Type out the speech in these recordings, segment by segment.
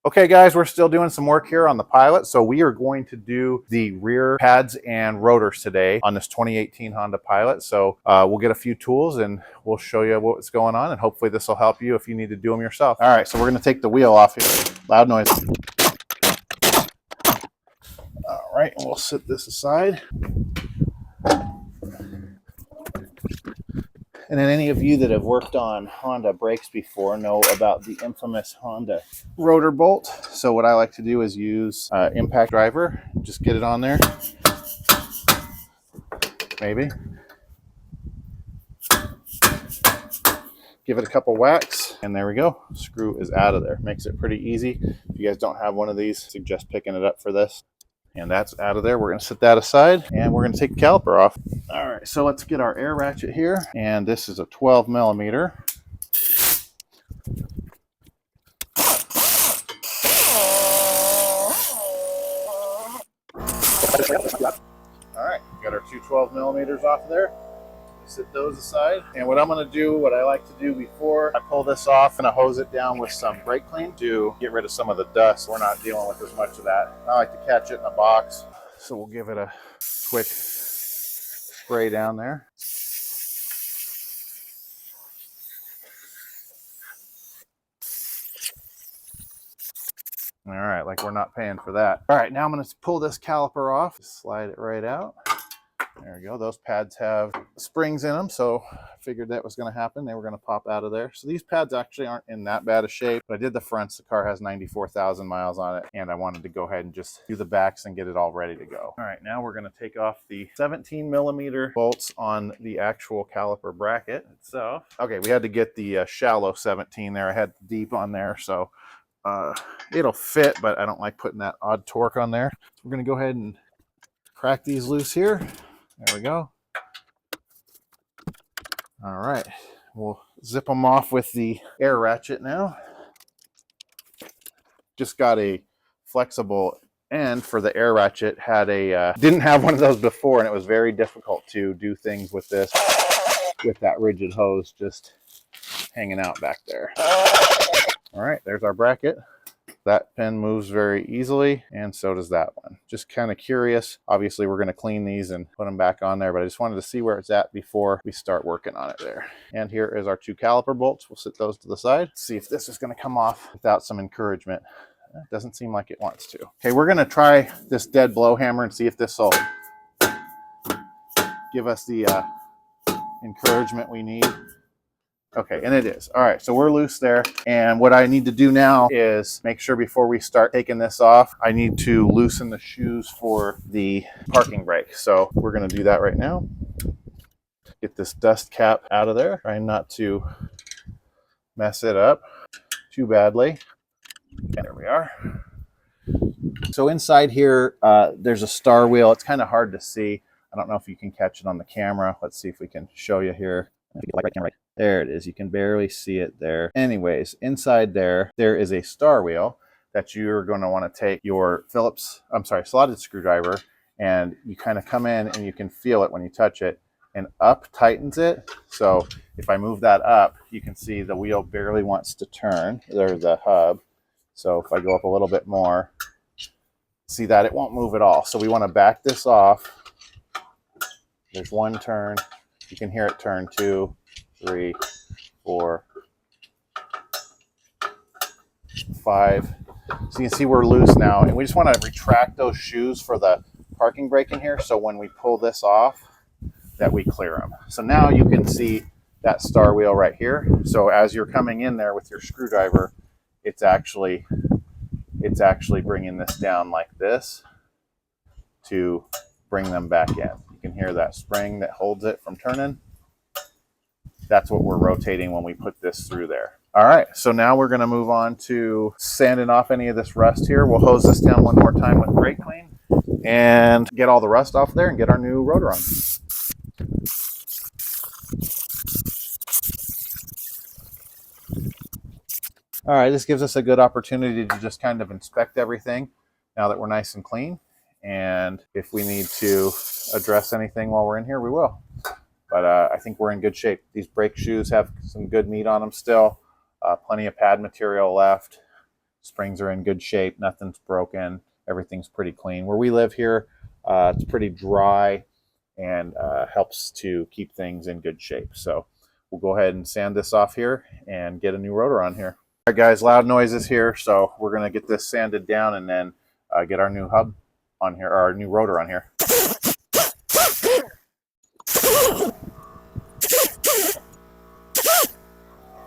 Okay guys, we're still doing some work here on the Pilot. So we are going to do the rear pads and rotors today on this 2018 Honda Pilot. So we'll get a few tools and we'll show you what's going on, and hopefully this will help you if you need to do them yourself. All right, so we're gonna take the wheel off here. Loud noise. All right, and we'll set this aside. And then any of you that have worked on Honda brakes before know about the infamous Honda rotor bolt. So what I like to do is use impact driver, just get it on there, maybe. Give it a couple whacks, and there we go. Screw is out of there. Makes it pretty easy. If you guys don't have one of these, suggest picking it up for this. And that's out of there. We're going to set that aside, and we're going to take the caliper off. All right, so let's get our air ratchet here. And this is a 12 millimeter. All right, got our two 12 millimeters off of there. Set those aside. And what I'm going to do, what I like to do before I pull this off, and I hose it down with some brake clean to get rid of some of the dust. We're not dealing with as much of that. I like to catch it in a box. So we'll give it a quick spray down there. All right, like we're not paying for that. All right, now I'm going to pull this caliper off. Slide it right out. There we go. Those pads have springs in them, so I figured that was going to happen. They were going to pop out of there. So these pads actually aren't in that bad a shape. But I did the fronts. The car has 94,000 miles on it, and I wanted to go ahead and just do the backs and get it all ready to go. All right, now we're going to take off the 17 millimeter bolts on the actual caliper bracket itself. Okay, we had to get the shallow 17 there. I had deep on there, so it'll fit, but I don't like putting that odd torque on there. So we're going to go ahead and crack these loose here. There we go. All right, we'll zip them off with the air ratchet now. Just got a flexible end for the air ratchet. Had a didn't have one of those before, and it was very difficult to do things with this, with that rigid hose just hanging out back there. All right, there's our bracket. That pin moves very easily, and so does that one. Just kind of curious. Obviously, we're going to clean these and put them back on there, but I just wanted to see where it's at before we start working on it there. And here is our two caliper bolts. We'll set those to the side. See if this is going to come off without some encouragement. It doesn't seem like it wants to. Okay, we're going to try this dead blow hammer and see if this will give us the encouragement we need. Okay, and it is. All right, so we're loose there. And what I need to do now is make sure before we start taking this off, I need to loosen the shoes for the parking brake. So we're gonna do that right now. Get this dust cap out of there. Trying not to mess it up too badly. There we are. So inside here, there's a star wheel. It's kind of hard to see. I don't know if you can catch it on the camera. Let's see if we can show you here. Right. There it is. You can barely see it there. Anyways, inside there is a star wheel that you're going to want to take your slotted screwdriver, and you kind of come in and you can feel it when you touch it, and up tightens it. So if I move that up, you can see the wheel barely wants to turn. There's the hub. So if I go up a little bit more, see that it won't move at all. So we want to back this off. There's one turn. You can hear it turn, 2, 3, 4, 5. So you can see we're loose now, and we just want to retract those shoes for the parking brake in here, so when we pull this off, that we clear them. So now you can see that star wheel right here. So as you're coming in there with your screwdriver, it's actually bringing this down like this to bring them back in. You can hear that spring that holds it from turning. That's what we're rotating when we put this through there. All right, so now we're going to move on to sanding off any of this rust here. We'll hose this down one more time with brake clean and get all the rust off there and get our new rotor on. All right, this gives us a good opportunity to just kind of inspect everything now that we're nice and clean. And if we need to address anything while we're in here, we will. But I think we're in good shape. These brake shoes have some good meat on them still. Plenty of pad material left. Springs are in good shape. Nothing's broken. Everything's pretty clean. Where we live here, it's pretty dry and helps to keep things in good shape. So we'll go ahead and sand this off here and get a new rotor on here. All right, guys, loud noises here. So we're going to get this sanded down and then get our new hub on here, or our new rotor on here.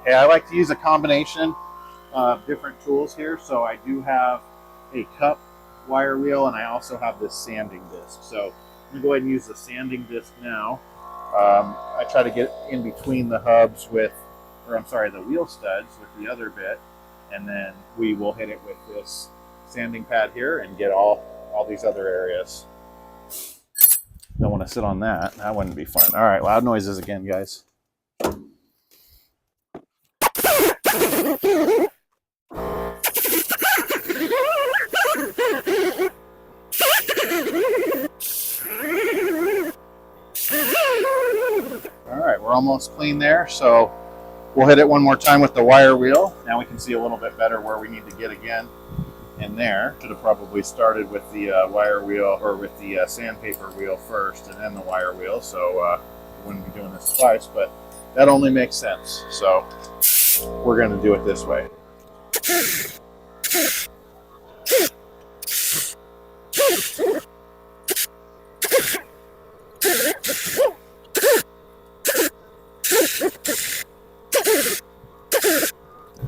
Hey, I like to use a combination of different tools here. So I do have a cup wire wheel and I also have this sanding disc. So I'm gonna go ahead and use the sanding disc now. I try to get in between the hubs with, or I'm sorry, the wheel studs with the other bit, and then we will hit it with this sanding pad here and get all these other areas. Don't want to sit on that. That wouldn't be fun. All right, loud noises again, guys. All right, we're almost clean there, so we'll hit it one more time with the wire wheel. Now we can see a little bit better where we need to get again in there. Should have probably started with the wire wheel, or with the sandpaper wheel first and then the wire wheel, so we wouldn't be doing this twice, but that only makes sense. So we're going to do it this way.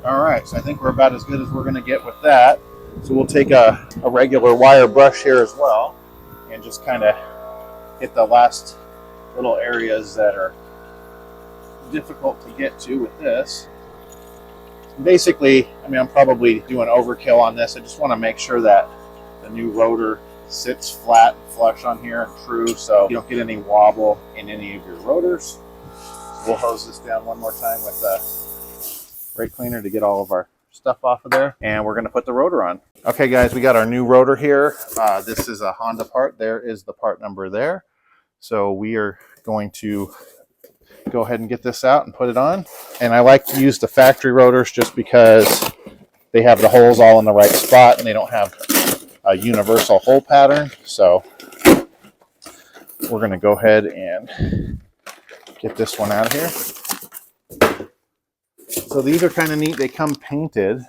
All right, so I think we're about as good as we're going to get with that. So we'll take a regular wire brush here as well and just kind of hit the last little areas that are difficult to get to with this. Basically, I mean, I'm probably doing overkill on this. I just want to make sure that the new rotor sits flat and flush on here and true, so you don't get any wobble in any of your rotors. We'll hose this down one more time with a brake cleaner to get all of our stuff off of there, and we're going to put the rotor on. Okay, guys, we got our new rotor here. This is a Honda part. There is the part number there. So we are going to go ahead and get this out and put it on. And I like to use the factory rotors just because they have the holes all in the right spot and they don't have a universal hole pattern. So we're going to go ahead and get this one out of here. So these are kind of neat. They come painted,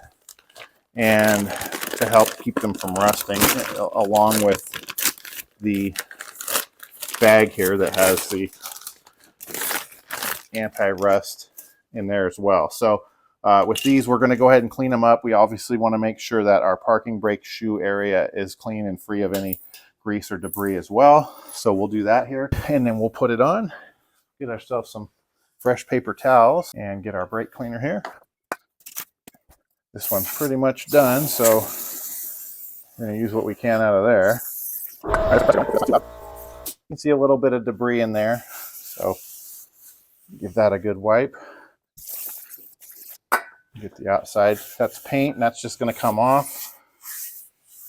and to help keep them from rusting, along with the bag here that has the anti-rust in there as well. So with these, we're going to go ahead and clean them up. We obviously want to make sure that our parking brake shoe area is clean and free of any grease or debris as well. So we'll do that here, and then we'll put it on, get ourselves some fresh paper towels, and get our brake cleaner here. This one's pretty much done, so we're going to use what we can out of there. You can see a little bit of debris in there, so give that a good wipe. Get the outside. That's paint, and that's just going to come off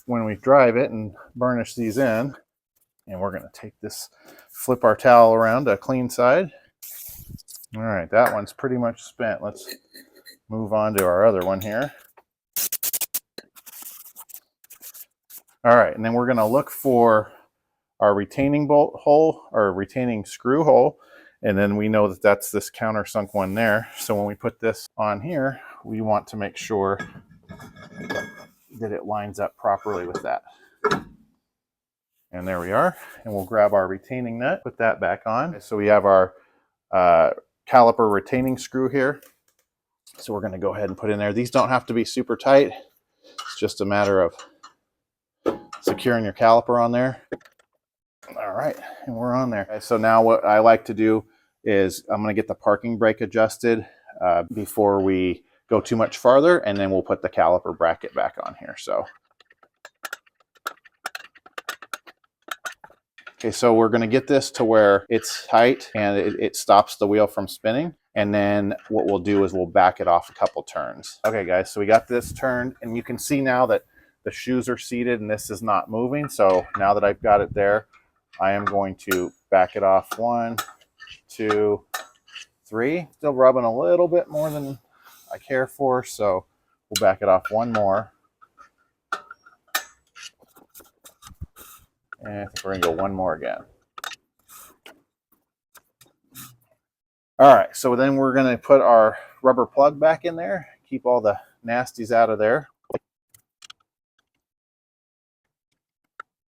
when we drive it and burnish these in. And we're going to take this, flip our towel around to a clean side. All right, that one's pretty much spent. Let's move on to our other one here. All right, and then we're going to look for our retaining bolt hole, or retaining screw hole, and then we know that that's this countersunk one there. So when we put this on here, we want to make sure that it lines up properly with that. And there we are. And we'll grab our retaining nut, put that back on. So we have our caliper retaining screw here. So we're going to go ahead and put in there. These don't have to be super tight. It's just a matter of securing your caliper on there. All right, and we're on there. Okay, so now what I like to do is I'm going to get the parking brake adjusted before we go too much farther, and then we'll put the caliper bracket back on here. So, okay, so we're going to get this to where it's tight and it stops the wheel from spinning. And then what we'll do is we'll back it off a couple turns. Okay, guys, so we got this turned, and you can see now that the shoes are seated and this is not moving. So now that I've got it there, I am going to back it off. 1, 2, 3. Still rubbing a little bit more than I care for, so we'll back it off one more. And I think we're gonna go one more again. All right, so then we're gonna put our rubber plug back in there, keep all the nasties out of there.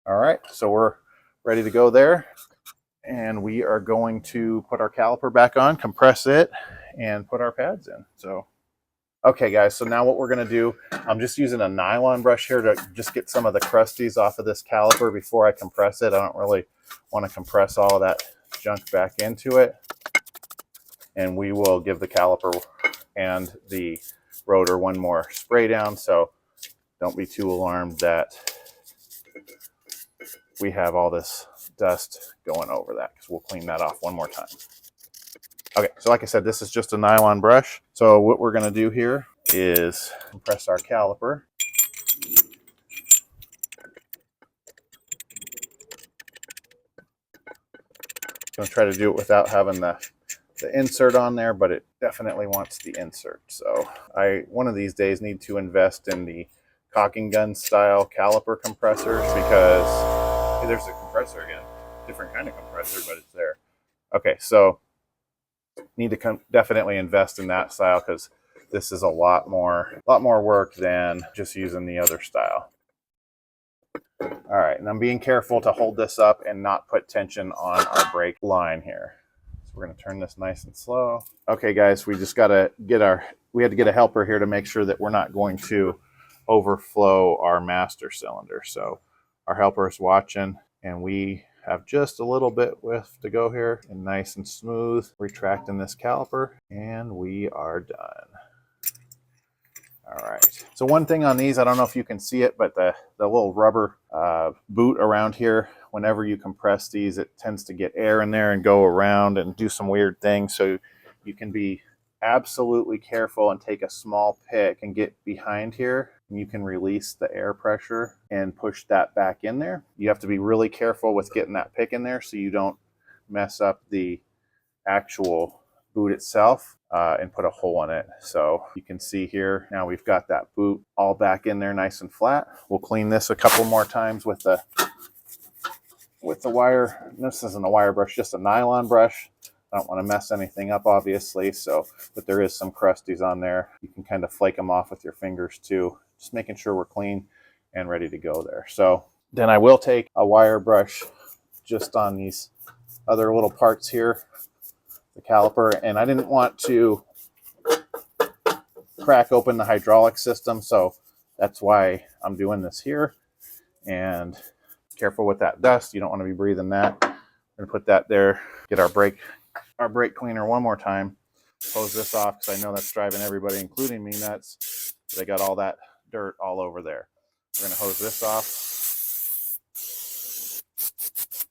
All right, so we're ready to go there. And we are going to put our caliper back on, compress it, and put our pads in. So, okay guys, so now what we're gonna do, I'm just using a nylon brush here to just get some of the crusties off of this caliper before I compress it. I don't really wanna compress all of that junk back into it. And we will give the caliper and the rotor one more spray down, so don't be too alarmed that we have all this dust going over that, because we'll clean that off one more time. Okay, so like I said, this is just a nylon brush. So what we're gonna do here is compress our caliper. I'm gonna try to do it without having the insert on there, but it definitely wants the insert. So I, one of these days, need to invest in the caulking gun style caliper compressors, because hey, there's a compressor again. Different kind of compressor, but it's there. Okay, so need to definitely invest in that style, because this is a lot more work than just using the other style. All right, and I'm being careful to hold this up and not put tension on our brake line here. So we're gonna turn this nice and slow. Okay guys, we just gotta get we had to get a helper here to make sure that we're not going to overflow our master cylinder. So our helper is watching, and we have just a little bit width to go here, and nice and smooth, retracting this caliper, and we are done. All right, so one thing on these, I don't know if you can see it, but the little rubber boot around here, whenever you compress these, it tends to get air in there and go around and do some weird things. So you can be absolutely careful and take a small pick and get behind here, and you can release the air pressure and push that back in there. You have to be really careful with getting that pick in there so you don't mess up the actual boot itself and put a hole in it. So you can see here, now we've got that boot all back in there nice and flat. We'll clean this a couple more times with the wire. This isn't a wire brush, just a nylon brush. I don't want to mess anything up, obviously, so, but there is some crusties on there. You can kind of flake them off with your fingers too, just making sure we're clean and ready to go there. So then I will take a wire brush just on these other little parts here, the caliper, and I didn't want to crack open the hydraulic system, so that's why I'm doing this here. And careful with that dust, you don't want to be breathing that. We're gonna put that there, get our brake cleaner one more time, hose this off, because I know that's driving everybody, including me, nuts. They got all that dirt all over there. We're gonna hose this off,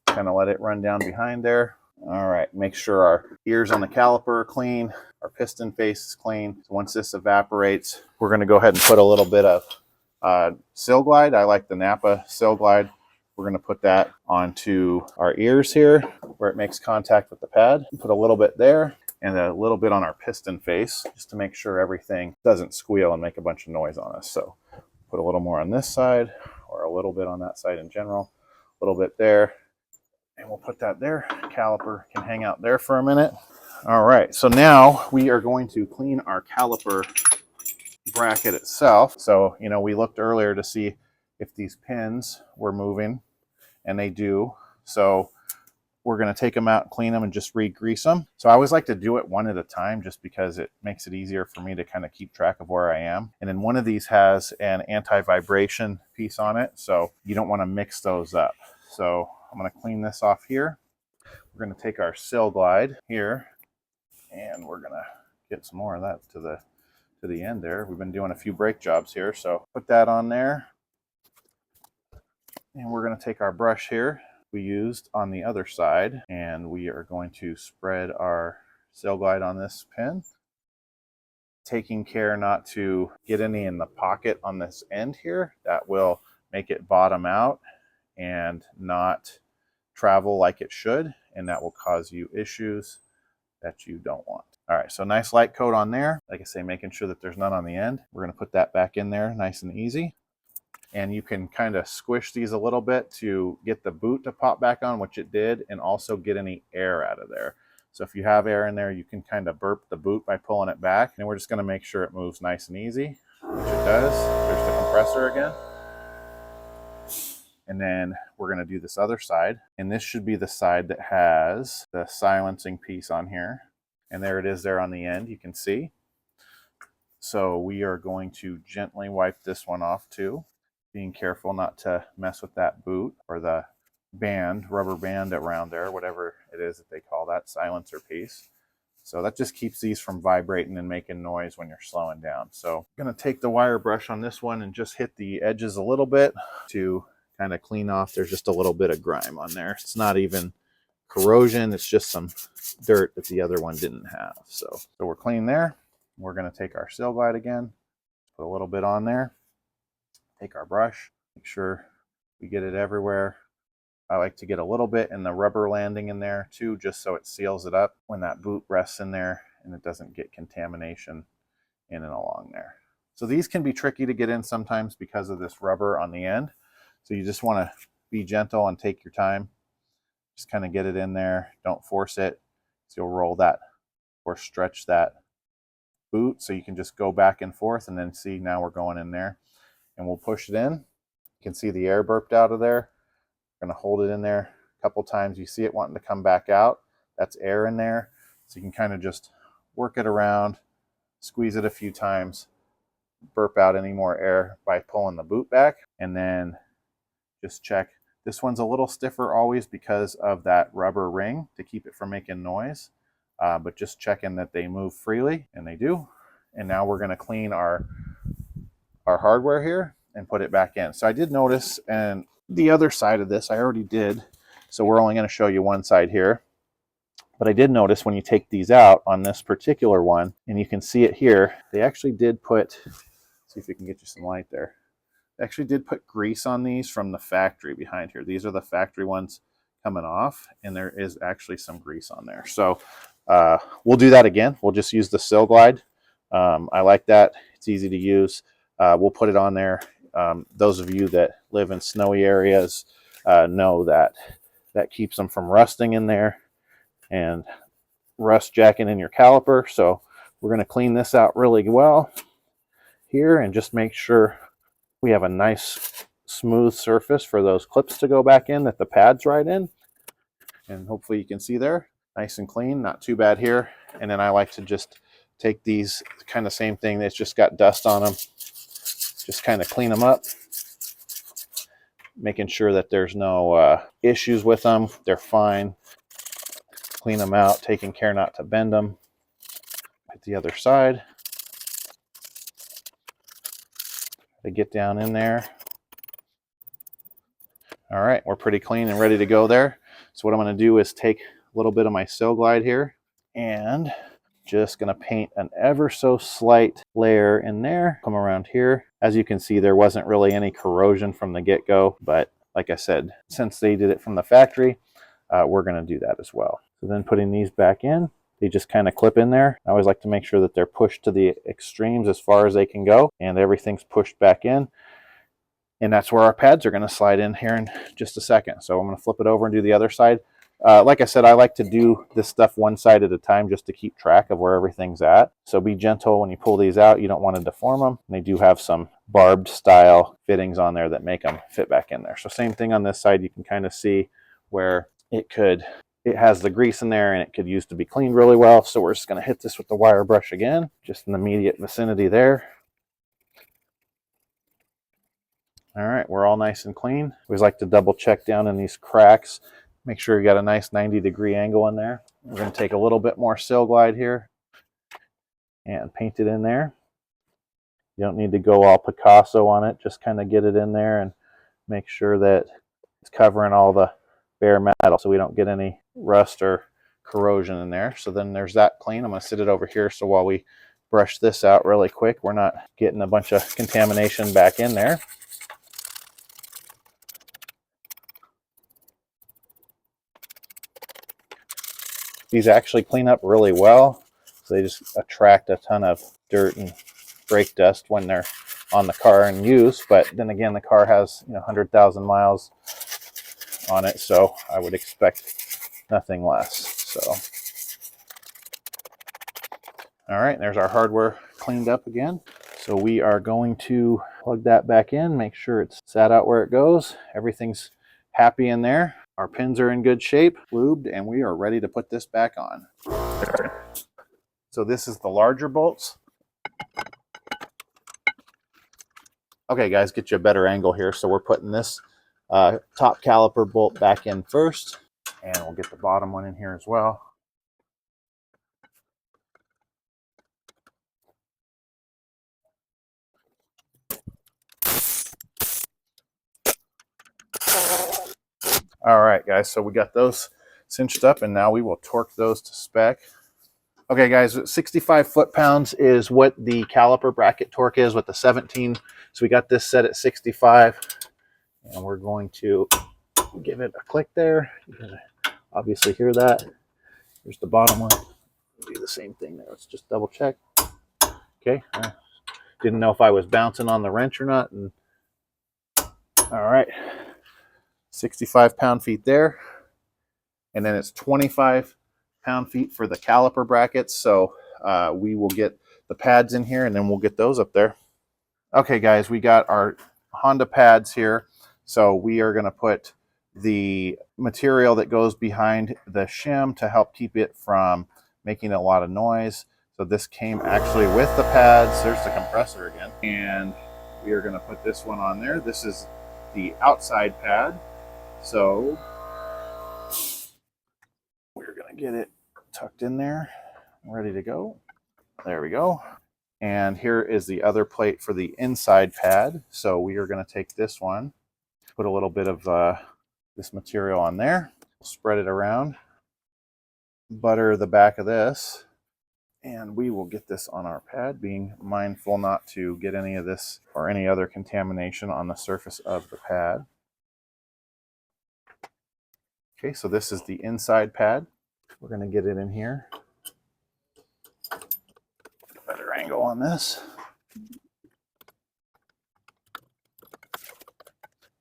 kind of let it run down behind there. All right, make sure our ears on the caliper are clean, our piston face is clean. So once this evaporates, we're gonna go ahead and put a little bit of Sil Glide. I like the Napa Sil Glide. We're gonna put that onto our ears here where it makes contact with the pad. Put a little bit there and a little bit on our piston face, just to make sure everything doesn't squeal and make a bunch of noise on us. So put a little more on this side, or a little bit on that side in general, a little bit there. And we'll put that there. Caliper can hang out there for a minute. All right, so now we are going to clean our caliper bracket itself. So, you know, we looked earlier to see if these pins were moving, and they do. So we're going to take them out and clean them and just re-grease them. So I always like to do it one at a time, just because it makes it easier for me to kind of keep track of where I am. And then one of these has an anti-vibration piece on it, so you don't want to mix those up. So I'm going to clean this off here. We're going to take our Sil Glide here, and we're going to get some more of that to the end there. We've been doing a few brake jobs here, so put that on there. And we're going to take our brush here we used on the other side, and we are going to spread our Sil Glide on this pin, taking care not to get any in the pocket on this end here. That will make it bottom out and not travel like it should, and that will cause you issues that you don't want. All right, so nice light coat on there. Like I say, making sure that there's none on the end. We're going to put that back in there nice and easy. and you can kind of squish these a little bit to get the boot to pop back on, which it did, and also get any air out of there. So if you have air in there, you can kind of burp the boot by pulling it back, and we're just going to make sure it moves nice and easy, which it does. There's the compressor again. And then we're going to do this other side, and this should be the side that has the silencing piece on here, and there it is there on the end, you can see. So we are going to gently wipe this one off too, being careful not to mess with that boot or the band, rubber band around there, whatever it is that they call that silencer piece. So that just keeps these from vibrating and making noise when you're slowing down. So I'm going to take the wire brush on this one and just hit the edges a little bit to kind of clean off. There's just a little bit of grime on there. It's not even corrosion, it's just some dirt that the other one didn't have. So we're clean there. We're going to take our seal glide again, put a little bit on there, take our brush, make sure we get it everywhere. I like to get a little bit in the rubber landing in there too, just so it seals it up when that boot rests in there and it doesn't get contamination in and along there. So these can be tricky to get in sometimes because of this rubber on the end. So you just want to be gentle and take your time. Just kind of get it in there. Don't force it. So you'll roll that or stretch that boot so you can just go back and forth, and then see, now we're going in there and we'll push it in. You can see the air burped out of there. We're going to hold it in there a couple times. You see it wanting to come back out. That's air in there. So you can kind of just work it around, squeeze it a few times, burp out any more air by pulling the boot back, and then just check. This one's a little stiffer always because of that rubber ring to keep it from making noise, but just checking that they move freely, and they do. And now we're going to clean our hardware here and put it back in. So I did notice, and the other side of this I already did, so we're only going to show you one side here. But I did notice when you take these out on this particular one, and you can see it here, they actually did put, see if we can get you some light there. They actually did put grease on these from the factory behind here. These are the factory ones coming off, and there is actually some grease on there. So we'll do that again. We'll just use the Seal Glide. I like that. It's easy to use. We'll put it on there. Those of you that live in snowy areas know that that keeps them from rusting in there and rust jacking in your caliper. So we're going to clean this out really well here and just make sure we have a nice smooth surface for those clips to go back in, that the pad's right in. And hopefully you can see there, nice and clean, not too bad here. And then I like to just take these, kind of same thing, that's just got dust on them, just kind of clean them up, making sure that there's no issues with them. They're fine. Clean them out, taking care not to bend them. Hit the other side. They get down in there. All right, we're pretty clean and ready to go there. So what I'm going to do is take a little bit of my Seal Glide here and just going to paint an ever so slight layer in there. Come around here. As you can see, there wasn't really any corrosion from the get-go, but like I said, since they did it from the factory, we're going to do that as well. So then putting these back in, they just kind of clip in there. I always like to make sure that they're pushed to the extremes as far as they can go, and everything's pushed back in. And that's where our pads are going to slide in here in just a second. So I'm going to flip it over and do the other side. Like I said, I like to do this stuff one side at a time just to keep track of where everything's at. So be gentle when you pull these out. You don't want to deform them. And they do have some barbed style fittings on there that make them fit back in there. So same thing on this side. You can kind of see where it has the grease in there and it could use to be cleaned really well. So we're just going to hit this with the wire brush again, just in the immediate vicinity there. All right, we're all nice and clean. We always like to double check down in these cracks. Make sure you got a nice 90-degree angle in there. We're going to take a little bit more Seal Glide here and paint it in there. You don't need to go all Picasso on it. Just kind of get it in there and make sure that it's covering all the bare metal so we don't get any rust or corrosion in there. So then there's that clean. I'm going to sit it over here so while we brush this out really quick, we're not getting a bunch of contamination back in there. These actually clean up really well. So they just attract a ton of dirt and brake dust when they're on the car in use, but then again, the car has 100,000 miles on it, so I would expect nothing less. So, all right, there's our hardware cleaned up again. So we are going to plug that back in, make sure it's sat out where it goes. Everything's happy in there. Our pins are in good shape, lubed, and we are ready to put this back on. So this is the larger bolts. Okay guys, get you a better angle here. So we're putting this top caliper bolt back in first, and we'll get the bottom one in here as well. All right guys, so we got those cinched up, and now we will torque those to spec. Okay guys, 65 foot-pounds is what the caliper bracket torque is with the 17. So we got this set at 65, and we're going to give it a click there. You can obviously hear that. Here's the bottom one. Do the same thing there. Let's just double check. Okay. Didn't know if I was bouncing on the wrench or not. And all right. 65 pound-feet there. And then it's 25 pound-feet for the caliper brackets. So we will get the pads in here, and then we'll get those up there. Okay, guys, we got our Honda pads here. So we are going to put the material that goes behind the shim to help keep it from making a lot of noise. So this came actually with the pads. There's the compressor again. And we are going to put this one on there. This is the outside pad. So we're going to get it tucked in there, ready to go. There we go. And here is the other plate for the inside pad. So we are going to take this one, put a little bit of this material on there, spread it around, butter the back of this, and we will get this on our pad, being mindful not to get any of this or any other contamination on the surface of the pad. Okay, so this is the inside pad. We're going to get it in here. Better angle on this.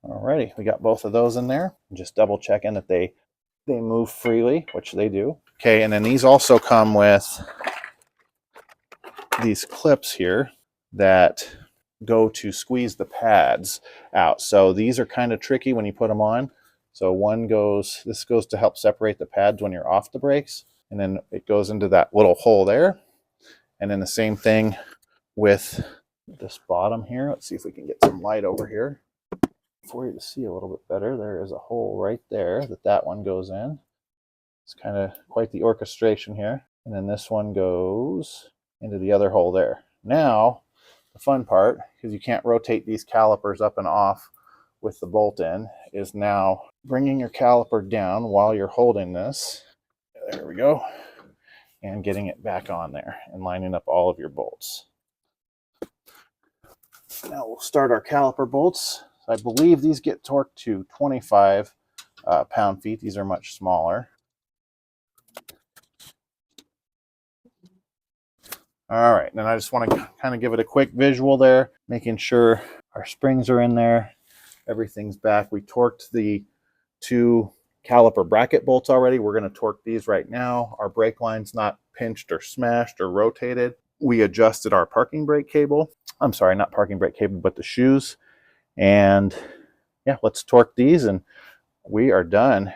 Alrighty, we got both of those in there. Just double checking that they move freely, which they do. Okay, and then these also come with these clips here that go to squeeze the pads out. So these are kind of tricky when you put them on. So one goes, this goes to help separate the pads when you're off the brakes, and then it goes into that little hole there. And then the same thing with this bottom here. Let's see if we can get some light over here for you to see a little bit better. There is a hole right there that one goes in. It's kind of quite the orchestration here. And then this one goes into the other hole there. Now, the fun part, because you can't rotate these calipers up and off with the bolt in, is now bringing your caliper down while you're holding this. There we go. And getting it back on there and lining up all of your bolts. Now we'll start our caliper bolts. I believe these get torqued to 25 pound-feet. These are much smaller. All right, then I just want to kind of give it a quick visual there, making sure our springs are in there. Everything's back. We torqued the 2 caliper bracket bolts already. We're going to torque these right now. Our brake line's not pinched or smashed or rotated. We adjusted our parking brake cable. I'm sorry, not parking brake cable, but the shoes. And yeah, let's torque these and we are done.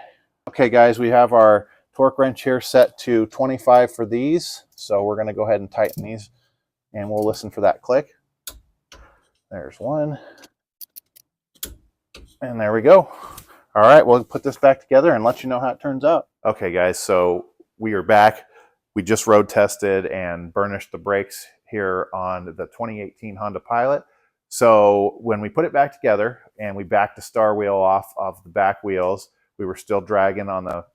Okay guys, we have our torque wrench here set to 25 for these. So we're going to go ahead and tighten these, and we'll listen for that click. There's one. And there we go. All right, we'll put this back together and let you know how it turns out. Okay guys, so we are back. We just road tested and burnished the brakes here on the 2018 Honda Pilot. So when we put it back together and we backed the star wheel off of the back wheels, we were still dragging on the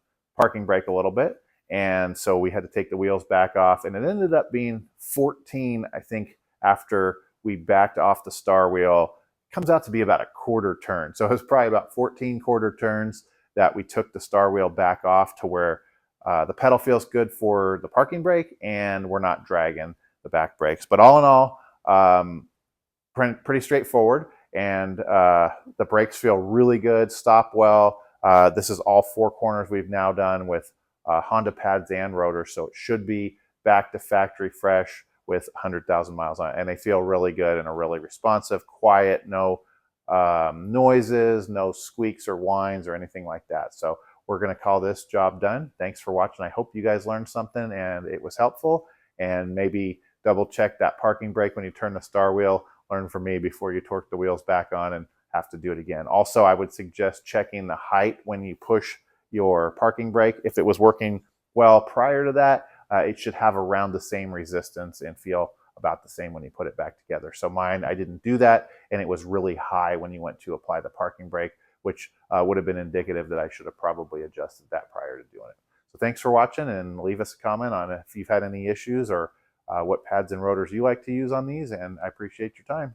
parking brake a little bit. And so we had to take the wheels back off, and it ended up being 14, I think, after we backed off the star wheel. Comes out to be about a quarter turn. So it was probably about 14 quarter turns that we took the star wheel back off to where the pedal feels good for the parking brake and we're not dragging the back brakes. But all in all, pretty straightforward, and the brakes feel really good, stop well. This is all 4 corners we've now done with Honda pads and rotors, so it should be back to factory fresh with 100,000 miles on it, and they feel really good and are really responsive, quiet, no noises, no squeaks or whines or anything like that. So we're going to call this job done. Thanks for watching. I hope you guys learned something and it was helpful, and maybe double check that parking brake when you turn the star wheel. Learn from me before you torque the wheels back on and have to do it again. Also, I would suggest checking the height when you push your parking brake. If it was working well prior to that, it should have around the same resistance and feel about the same when you put it back together. So mine, I didn't do that, and it was really high when you went to apply the parking brake, which would have been indicative that I should have probably adjusted that prior to doing it. So thanks for watching, and leave us a comment on if you've had any issues or what pads and rotors you like to use on these, and I appreciate your time.